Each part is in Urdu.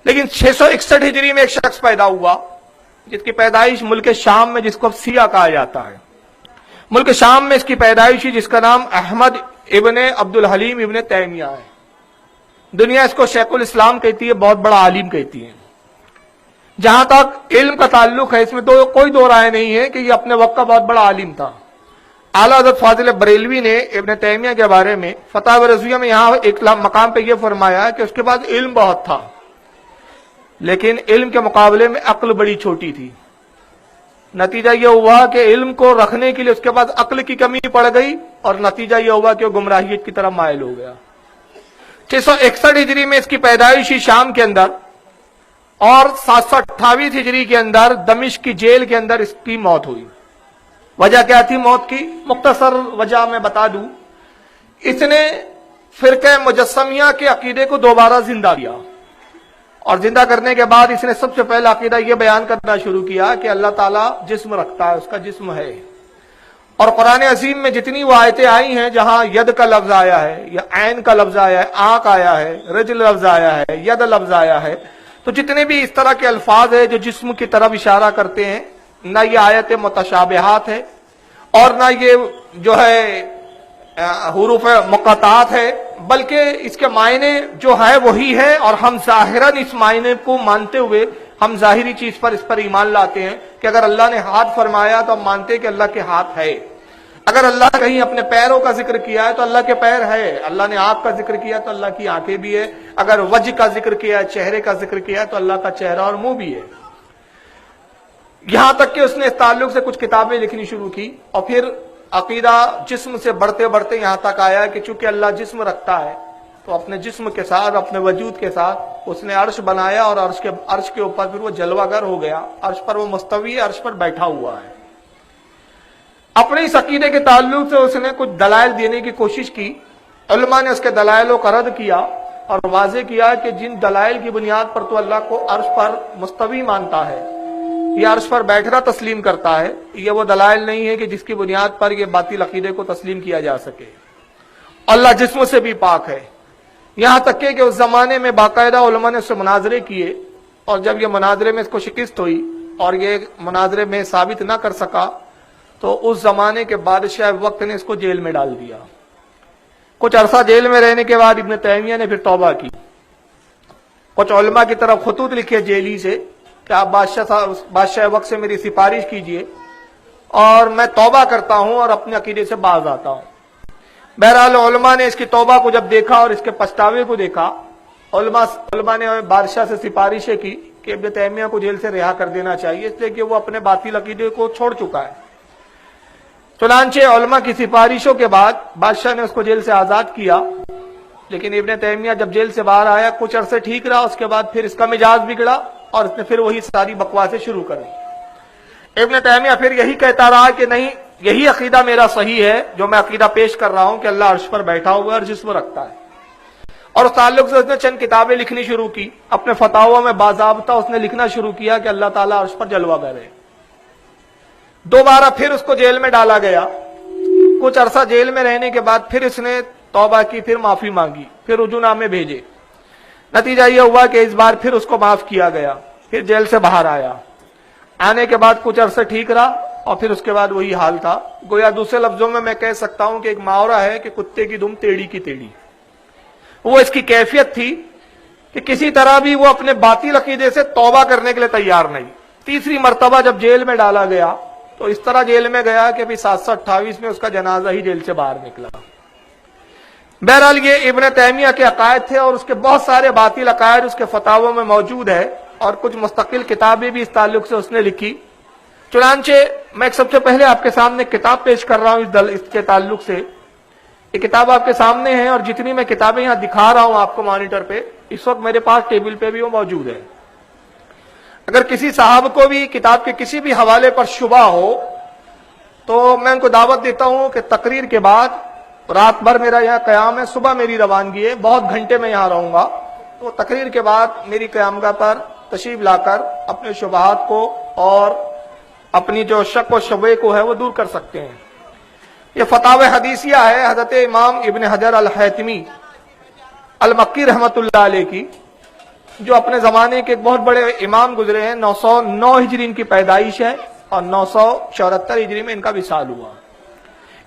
لیکن 661 ہجری میں ایک شخص پیدا ہوا جس کی پیدائش ملک شام میں، جس کو اب سیریا کہا جاتا ہے، ملک شام میں اس کی پیدائش ہوئی، جس کا نام احمد ابن عبد الحلیم ابن تیمیہ ہے۔ دنیا اس کو شیخ الاسلام کہتی ہے، بہت بڑا عالم کہتی ہے۔ جہاں تک علم کا تعلق ہے، اس میں کوئی دو رائے نہیں ہے کہ یہ اپنے وقت کا بہت بڑا عالم تھا۔ اعلیٰ حضرت فاضل بریلوی نے ابن تیمیہ کے بارے میں فتاوی رضویہ میں یہاں ایک مقام پہ یہ فرمایا کہ اس کے پاس علم بہت تھا، لیکن علم کے مقابلے میں عقل بڑی چھوٹی تھی۔ نتیجہ یہ ہوا کہ علم کو رکھنے کے لیے اس کے پاس عقل کی کمی پڑ گئی، اور نتیجہ یہ ہوا کہ وہ گمراہیت کی طرف مائل ہو گیا۔ 661 ہجری میں اس کی پیدائش ہوئی شام کے اندر، اور 728 ہجری کے اندر دمشق کی جیل کے اندر اس کی موت ہوئی۔ وجہ کیا تھی موت کی؟ مختصر وجہ میں بتا دوں، اس نے فرقہ مجسمیہ کے عقیدے کو دوبارہ زندہ کیا، اور زندہ کرنے کے بعد اس نے سب سے پہلا عقیدہ یہ بیان کرنا شروع کیا کہ اللہ تعالیٰ جسم رکھتا ہے، اس کا جسم ہے۔ اور قرآن عظیم میں جتنی وہ آیتیں آئی ہیں جہاں ید کا لفظ آیا ہے، یا عین کا لفظ آیا ہے، آنکھ آیا ہے، رجل لفظ آیا ہے، ید لفظ آیا ہے، تو جتنے بھی اس طرح کے الفاظ ہیں جو جسم کی طرف اشارہ کرتے ہیں، نہ یہ آیت متشابہات ہے، اور نہ یہ جو ہے حروف مقطعات ہے، بلکہ اس کے معنی جو ہے وہی ہے، اور ہم ظاہراً اس معنی کو مانتے ہوئے ہم ظاہری چیز پر اس پر ایمان لاتے ہیں کہ اگر اللہ نے ہاتھ فرمایا تو ہم مانتے ہیں کہ اللہ کے ہاتھ ہے۔ اگر اللہ کہیں اپنے پیروں کا ذکر کیا ہے تو اللہ کے پیر ہے، اللہ نے آنکھ کا ذکر کیا تو اللہ کی آنکھیں بھی ہے، اگر وجہ کا ذکر کیا ہے، چہرے کا ذکر کیا ہے تو اللہ کا چہرہ اور منہ بھی ہے۔ یہاں تک کہ اس نے اس تعلق سے کچھ کتابیں لکھنی شروع کی، اور پھر عقیدہ جسم سے بڑھتے بڑھتے یہاں تک آیا کہ چونکہ اللہ جسم رکھتا ہے تو اپنے جسم کے ساتھ، اپنے وجود کے ساتھ اس نے عرش بنایا، اور عرش کے اوپر پھر وہ جلوہ گر ہو گیا، عرش پر وہ مستوی ہے، عرش پر بیٹھا ہوا ہے۔ اپنے اس عقیدے کے تعلق سے اس نے کچھ دلائل دینے کی کوشش کی، علماء نے اس کے دلائلوں کا رد کیا اور واضح کیا کہ جن دلائل کی بنیاد پر تو اللہ کو عرش پر مستوی مانتا ہے، یہ عرش پر بیٹھنا تسلیم کرتا ہے، یہ وہ دلائل نہیں ہے کہ جس کی بنیاد پر یہ باطل عقیدے کو تسلیم کیا جا سکے۔ اللہ جسم سے بھی پاک ہے، یہاں تک کہ اس زمانے میں باقاعدہ علماء نے اس سے مناظرے کیے، اور جب یہ مناظرے میں اس کو شکست ہوئی اور یہ مناظرے میں ثابت نہ کر سکا تو اس زمانے کے بادشاہ وقت نے اس کو جیل میں ڈال دیا۔ کچھ عرصہ جیل میں رہنے کے بعد ابن تیمیہ نے پھر توبہ کی، کچھ علماء کی طرف خطوط لکھے جیلی سے کہ آپ بادشاہ وقت سے میری سفارش کیجئے اور میں توبہ کرتا ہوں اور اپنے عقیدے سے باز آتا ہوں۔ بہرحال علماء نے اس کی توبہ کو جب دیکھا اور اس کے پچھتاوے کو دیکھا، علماء نے بادشاہ سے سفارشیں کی کہ ابن تیمیہ کو جیل سے رہا کر دینا چاہیے، اس لیے کہ وہ اپنے باطل عقیدے کو چھوڑ چکا ہے۔ چنانچہ علماء کی سفارشوں کے بعد بادشاہ نے اس کو جیل سے آزاد کیا، لیکن ابن تیمیہ جب جیل سے باہر آیا کچھ عرصے ٹھیک رہا، اس کے بعد پھر اس کا مزاج بگڑا اور اس نے پھر وہی ساری بکواسیں شروع کر دی۔ ابن تیمیہ پھر یہی کہتا رہا کہ نہیں، یہی عقیدہ میرا صحیح ہے جو میں عقیدہ پیش کر رہا ہوں کہ اللہ عرش پر بیٹھا ہوا ہے اور جسم رکھتا ہے۔ اور اس تعلق سے اس نے چند کتابیں لکھنی شروع کی، اپنے فتاویٰ میں باضابطہ اس نے لکھنا شروع کیا کہ اللہ تعالیٰ عرش پر جلوہ گر ہے۔ دوبارہ پھر اس کو جیل میں ڈالا گیا، کچھ عرصہ جیل میں رہنے کے بعد پھر اس نے توبہ کی، پھر معافی مانگی، پھر رجوع نامے بھیجے۔ نتیجہ یہ ہوا کہ اس بار پھر اس کو معاف کیا گیا، پھر جیل سے باہر آیا۔ آنے کے بعد کچھ عرصے ٹھیک رہا اور پھر اس کے بعد وہی حال تھا۔ گویا دوسرے لفظوں میں کہہ سکتا ہوں کہ ایک محاورہ ہے کہ کتے کی دم ٹیڑھی کی ٹیڑھی۔ وہ اس کی کیفیت تھی کہ کسی طرح بھی وہ اپنے باطل عقیدے سے توبہ کرنے کے لیے تیار نہیں۔ تیسری مرتبہ جب جیل میں ڈالا گیا تو اس طرح جیل میں گیا کہ 728 میں اس کا جنازہ ہی جیل سے باہر نکلا۔ بہرحال یہ ابن تیمیہ کے عقائد تھے اور اس کے بہت سارے باطل عقائد اس کے فتاووں میں موجود ہے، اور کچھ مستقل کتابیں بھی اس تعلق سے اس نے لکھی۔ چنانچہ میں سب سے پہلے آپ کے سامنے کتاب پیش کر رہا ہوں اس کے تعلق سے۔ یہ کتاب آپ کے سامنے ہے، اور جتنی میں کتابیں یہاں دکھا رہا ہوں آپ کو مانیٹر پہ، اس وقت میرے پاس ٹیبل پہ بھی وہ موجود ہے۔ اگر کسی صاحب کو بھی کتاب کے کسی بھی حوالے پر شبہ ہو تو میں ان کو دعوت دیتا ہوں کہ تقریر کے بعد رات بھر میرا یہاں قیام ہے، صبح میری روانگی ہے، بہت گھنٹے میں یہاں رہوں گا، تو تقریر کے بعد میری قیامگاہ پر تشریف لا کر اپنے شبہات کو اور اپنی جو شک و شبہ کو ہے وہ دور کر سکتے ہیں۔ یہ فتاوی حدیثیہ ہے حضرت امام ابن حجر الحیتمی المکی رحمۃ اللہ علیہ کی۔ جو اپنے زمانے کے ایک بہت بڑے امام گزرے ہیں، 909 ہجری ان کی پیدائش ہے اور 974 ہجری میں ان کا وصال ہوا۔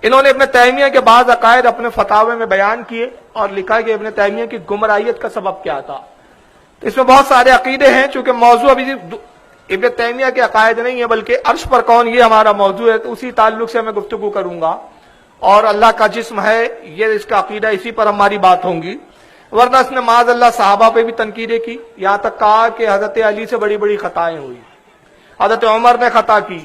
انہوں نے ابن تیمیہ کے بعض عقائد اپنے فتاوے میں بیان کیے اور لکھا کہ ابن تیمیہ کی گمراہیت کا سبب کیا تھا۔ اس میں بہت سارے عقیدے ہیں، چونکہ موضوع ابھی ابن تیمیہ کے عقائد نہیں ہے بلکہ عرش پر کون یہ ہمارا موضوع ہے، تو اسی تعلق سے میں گفتگو کروں گا، اور اللہ کا جسم ہے یہ اس کا عقیدہ، اسی پر ہماری بات ہوں گی۔ ورنہ اس نے معاذ اللہ صحابہ پہ بھی تنقیدیں کی، یہاں تک کہا کہ حضرت علی سے بڑی بڑی خطائیں ہوئی، حضرت عمر نے خطا کی،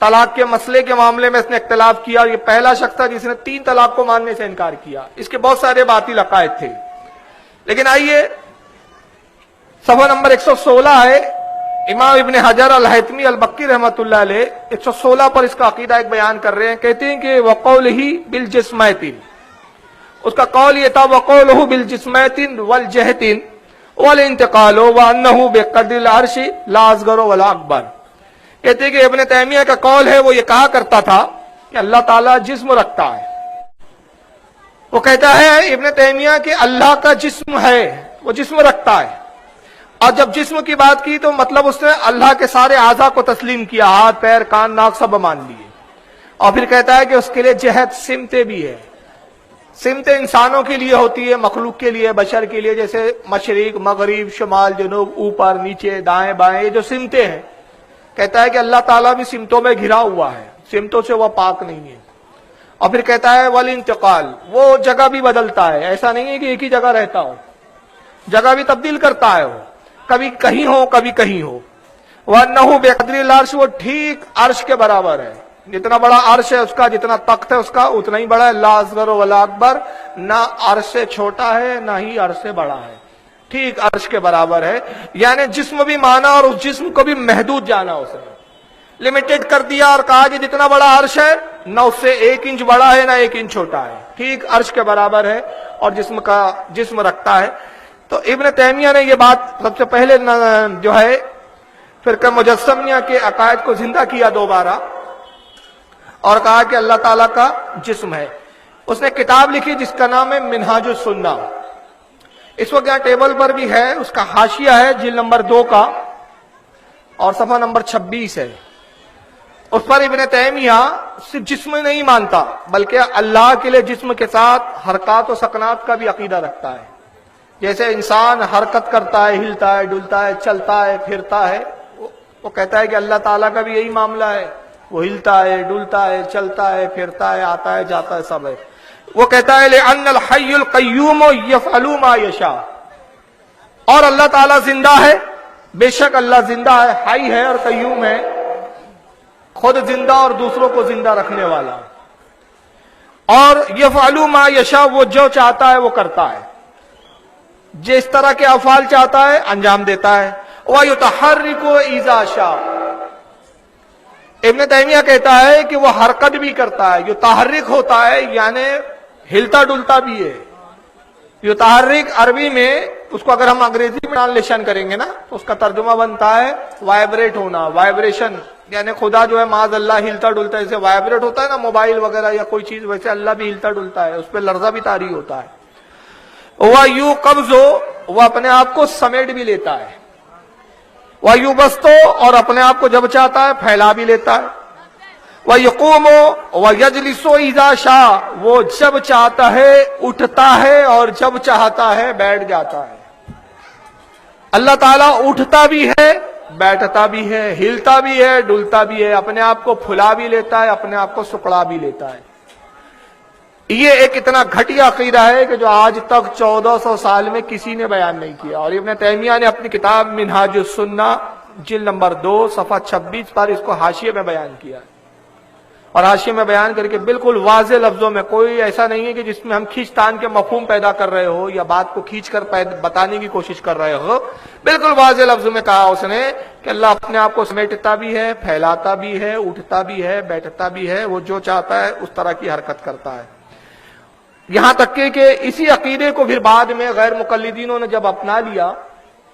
طلاق کے مسئلے کے معاملے میں اس نے اختلاف کیا، یہ پہلا شخص تھا جس نے 3 طلاق کو ماننے سے انکار کیا۔ اس کے بہت سارے باطل عقائد تھے، لیکن آئیے صفحہ نمبر 116 ہے، امام ابن حجر الہیتمی البکی رحمۃ اللہ علیہ 116 پر اس کا عقیدہ ایک بیان کر رہے ہیں، کہتے ہیں کہ وقولہ بالجسمۃ، اس کا قول یہ تھا وقولہ بالجسمۃ والجہۃ والانتقال وانہ بقدر العرش لا اصغر ولا اکبر۔ کہتے ہیں کہ ابن تیمیہ کا قول ہے، وہ یہ کہا کرتا تھا کہ اللہ تعالیٰ جسم رکھتا ہے۔ وہ کہتا ہے ابن تیمیہ کہ اللہ کا جسم ہے، وہ جسم رکھتا ہے، اور جب جسم کی بات کی تو مطلب اس نے اللہ کے سارے اعضاء کو تسلیم کیا، ہاتھ پیر کان ناک سب مان لیے، اور پھر کہتا ہے کہ اس کے لیے جہت سمتیں بھی ہے۔ سمتیں انسانوں کے لیے ہوتی ہے، مخلوق کے لیے، بشر کے لیے، جیسے مشرق مغرب شمال جنوب اوپر نیچے دائیں بائیں، یہ جو سمتیں ہیں، کہتا ہے کہ اللہ تعالیٰ بھی سمتوں میں گھرا ہوا ہے، سمتوں سے وہ پاک نہیں ہے۔ اور پھر کہتا ہے والانتقال، وہ جگہ بھی بدلتا ہے، ایسا نہیں ہے کہ ایک ہی جگہ رہتا ہو، جگہ بھی تبدیل کرتا ہے، وہ کبھی کہیں ہو کبھی کہیں ہو۔ وَأَنَّهُ بِقَدْرِ الْعَرْشِ، وہ ٹھیک عرش کے برابر ہے، جتنا بڑا عرش ہے اس کا، جتنا تخت ہے اس کا اتنا ہی بڑا ہے، لا اصغر ولا اکبر، نہ عرش سے چھوٹا ہے نہ ہی عرش سے بڑا ہے، ٹھیک عرش کے برابر ہے۔ یعنی جسم بھی مانا اور اس جسم کو بھی محدود جانا، اس نے لمیٹڈ کر دیا اور کہا کہ جتنا بڑا عرش ہے نہ اس سے 1 انچ بڑا ہے نہ 1 انچ چھوٹا ہے، ٹھیک عرش کے برابر ہے اور جسم رکھتا ہے۔ تو ابن تیمیہ نے یہ بات سب سے پہلے جو ہے فرقہ مجسمیہ کے عقائد کو زندہ کیا دوبارہ، اور کہا کہ اللہ تعالیٰ کا جسم ہے۔ اس نے کتاب لکھی جس کا نام ہے منہاج السنہ، اس وقت یہاں ٹیبل پر بھی ہے، اس کا حاشیہ ہے جلد نمبر 2 کا اور صفحہ نمبر 26 ہے۔ اس پر ابن تیمیہ صرف جسم نہیں مانتا بلکہ اللہ کے لیے جسم کے ساتھ حرکات و سکنات کا بھی عقیدہ رکھتا ہے، جیسے انسان حرکت کرتا ہے، ہلتا ہے ڈلتا ہے چلتا ہے پھرتا ہے، وہ کہتا ہے کہ اللہ تعالیٰ کا بھی یہی معاملہ ہے، وہ ہلتا ہے ڈلتا ہے چلتا ہے پھرتا ہے آتا ہے جاتا ہے سب ہے۔ وہ کہتا ہے لأن الحی القیوم یفعل ما یشاء، اور اللہ تعالیٰ زندہ ہے، بے شک اللہ زندہ ہے، حی ہے اور قیوم ہے، خود زندہ اور دوسروں کو زندہ رکھنے والا، اور یفعل ما یشاء، وہ جو چاہتا ہے وہ کرتا ہے، جس طرح کے افعال چاہتا ہے انجام دیتا ہے۔ وَيُتَحَرِّكُ إِذَا شَاءَ، ابن تیمیہ کہتا ہے کہ وہ حرکت بھی کرتا ہے، یتحرک ہوتا ہے یعنی ہلتا ڈلتا بھی ہے۔ یتحرک عربی میں اس کو اگر ہم انگریزی میں ٹرانسلیشن کریں گے نا تو اس کا ترجمہ بنتا ہے وائبریٹ ہونا، وائبریشن، یعنی خدا جو ہے معاذ اللہ ہلتا ڈلتا ہے، جیسے وائبریٹ ہوتا ہے نا موبائل وغیرہ یا کوئی چیز، ویسے اللہ بھی ہلتا ڈلتا ہے، اس پہ لرزہ بھی طاری ہوتا ہے۔ وہ یوں قبض ہو، وہ اپنے آپ کو سمیٹ بھی لیتا ہے، وہ یوں بستو، اور اپنے آپ کو جب چاہتا ہے پھیلا بھی لیتا ہے، وہ یقوم و یجلس اذا شاء، وہ جب چاہتا ہے اٹھتا ہے اور جب چاہتا ہے بیٹھ جاتا ہے۔ اللہ تعالیٰ اٹھتا بھی ہے بیٹھتا بھی ہے، ہلتا بھی ہے ڈلتا بھی ہے، اپنے آپ کو پھلا بھی لیتا ہے اپنے آپ کو سکڑا بھی لیتا ہے۔ یہ ایک اتنا گھٹیا عقیدہ ہے کہ جو آج تک 1400 سال میں کسی نے بیان نہیں کیا، اور ابن تیمیہ نے اپنی کتاب منہاج السنہ جلد نمبر 2 صفحہ 26 پر اس کو حاشیے میں بیان کیا، اور حاشیے میں بیان کر کے بالکل واضح لفظوں میں، کوئی ایسا نہیں ہے کہ جس میں ہم کھینچتان کے مفہوم پیدا کر رہے ہو یا بات کو کھینچ کر بتانے کی کوشش کر رہے ہو، بالکل واضح لفظوں میں کہا اس نے کہ اللہ اپنے آپ کو سمیٹتا بھی ہے، پھیلاتا بھی ہے، اٹھتا بھی ہے، بیٹھتا بھی ہے، وہ جو چاہتا ہے اس طرح کی حرکت کرتا ہے۔ یہاں تک کہ اسی عقیدے کو پھر بعد میں غیر مقلدینوں نے جب اپنا لیا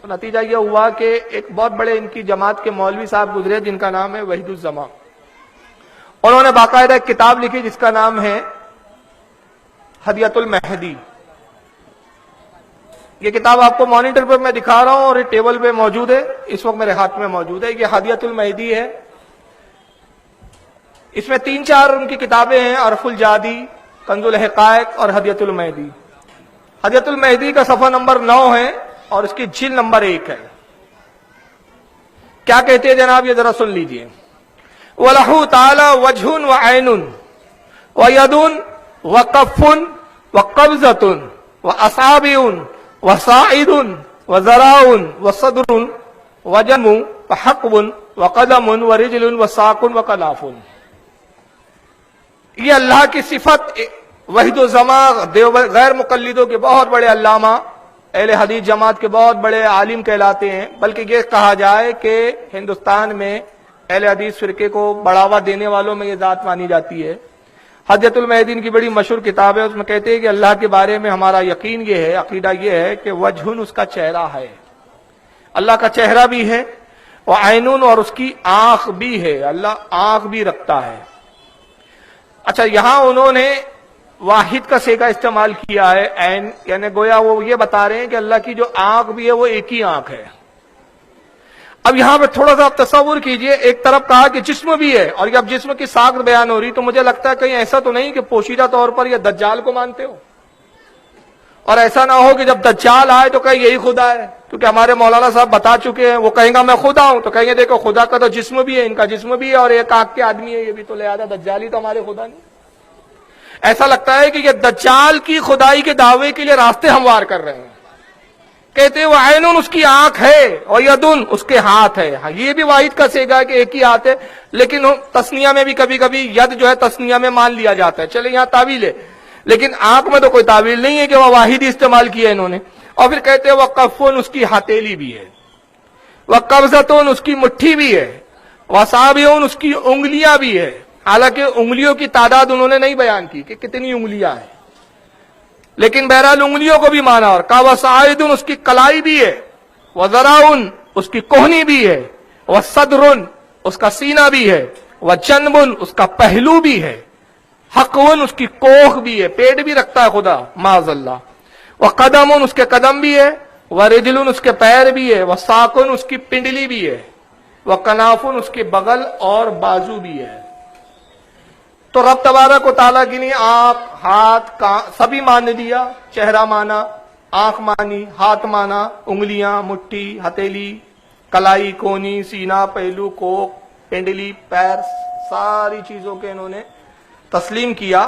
تو نتیجہ یہ ہوا کہ ایک بہت بڑے ان کی جماعت کے مولوی صاحب گزرے جن کا نام ہے وحید الزمان، انہوں نے باقاعدہ ایک کتاب لکھی جس کا نام ہے ہدیۃ المہدی۔ یہ کتاب آپ کو مانیٹر پہ میں دکھا رہا ہوں اور یہ ٹیبل پہ موجود ہے، اس وقت میرے ہاتھ میں موجود ہے. یہ ہدیۃ المہدی ہے. اس میں 3-4 ان کی کتابیں ہیں، عرف الجادی، کنز الحقائق اور ہدیۃ المہدی. ہدیۃ المہدی کا صفحہ نمبر 9 ہے اور اس کی جلد نمبر 1 ہے. کیا کہتے ہیں جناب، یہ ذرا سن لیجئے. وَلَهُ تَعَالَى وَجْهٌ وَعَيْنٌ وَيَدٌ وَكَفٌ وَقَبْضَةٌ وَأَصَابِعٌ وَصَاعِدٌ وَذَرَاعٌ وَصَدْرٌ وَجَنْبٌ وَحَقْبٌ وَقَدَمٌ وَرِجْلٌ وَسَاقٌ وَكَلَافٌ. یہ اللہ کی صفت وحید و زما غیر مقلدوں کے بہت بڑے علامہ، اہل حدیث جماعت کے بہت بڑے عالم کہلاتے ہیں. بلکہ یہ کہا جائے کہ ہندوستان میں اہل حدیث فرقے کو بڑھاوا دینے والوں میں یہ ذات مانی جاتی ہے. ہدیۃ المہدی کی بڑی مشہور کتاب ہے. اس میں کہتے ہیں کہ اللہ کے بارے میں ہمارا یقین یہ ہے، عقیدہ یہ ہے کہ وجہن اس کا چہرہ ہے، اللہ کا چہرہ بھی ہے، وعینن اور اس کی آنکھ بھی ہے، اللہ آنکھ بھی رکھتا ہے. اچھا، یہاں انہوں نے واحد کا صیغہ استعمال کیا ہے، عین، یعنی گویا وہ یہ بتا رہے ہیں کہ اللہ کی جو آنکھ بھی ہے وہ ایک ہی آنکھ ہے. اب یہاں پہ تھوڑا سا آپ تصور کیجئے، ایک طرف کہا کہ جسم بھی ہے، اور جب جسم کی ساخت بیان ہو رہی تو مجھے لگتا ہے کہیں ایسا تو نہیں کہ پوشیدہ طور پر یہ دجال کو مانتے ہو، اور ایسا نہ ہو کہ جب دجال آئے تو کہیں یہی خدا ہے. کیونکہ ہمارے مولانا صاحب بتا چکے ہیں، وہ کہیں گا میں خدا ہوں، تو کہیں گے دیکھو خدا کا تو جسم بھی ہے، ان کا جسم بھی ہے اور ایک آنکھ کے آدمی ہے یہ بھی، تو لہذا دجال ہی تو ہمارے خدا نہیں. ایسا لگتا ہے کہ یہ دجال کی خدائی کے دعوے کے لیے راستے ہموار کر رہے ہیں. کہتے ہیں وہ عینن اس کی آنکھ ہے اور یدن اس کے ہاتھ ہے. یہ بھی واحد کا صیغہ ہے کہ ایک ہی ہاتھ ہے، لیکن تسنیہ میں بھی کبھی کبھی ید جو ہے تسنیہ میں مان لیا جاتا ہے. چلے یہاں تعویل ہے، لیکن آنکھ میں تو کوئی تعویل نہیں ہے کہ وہ واحد ہی استعمال کیا انہوں نے. اور پھر کہتے ہیں وہ کفن اس کی ہتھیلی بھی ہے، وہ قبضتون اس کی مٹھی بھی ہے، وصابعون اس کی انگلیاں بھی ہے. حالانکہ انگلیوں کی تعداد انہوں نے نہیں بیان کی کہ کتنی انگلیاں ہیں، لیکن بہرحال انگلیوں کو بھی مانا. اور کا وصاعدن اس کی کلائی بھی ہے، وذراعن اس کی کوہنی بھی ہے، وصدرن اس کا سینہ بھی ہے، وجنبن اس کا پہلو بھی ہے، حقون اس کی کوکھ بھی ہے، پیٹ بھی رکھتا ہے خدا معاذ اللہ، وقدمن اس کے قدم بھی ہے، ورجلن اس کے پیر بھی ہے، وساقن اس کی پنڈلی بھی ہے، وکنافن اس کے بغل اور بازو بھی ہے. تو رب تبارک و تعالیٰ کے لیے آنکھ، ہاتھ، سبھی مان دیا. چہرہ مانا، آنکھ مانی، ہاتھ مانا، انگلیاں، مٹھی، ہتھیلی، کلائی، کونی، سینہ، پہلو، کوک، پنڈلی، پیر، ساری چیزوں کے انہوں نے تسلیم کیا.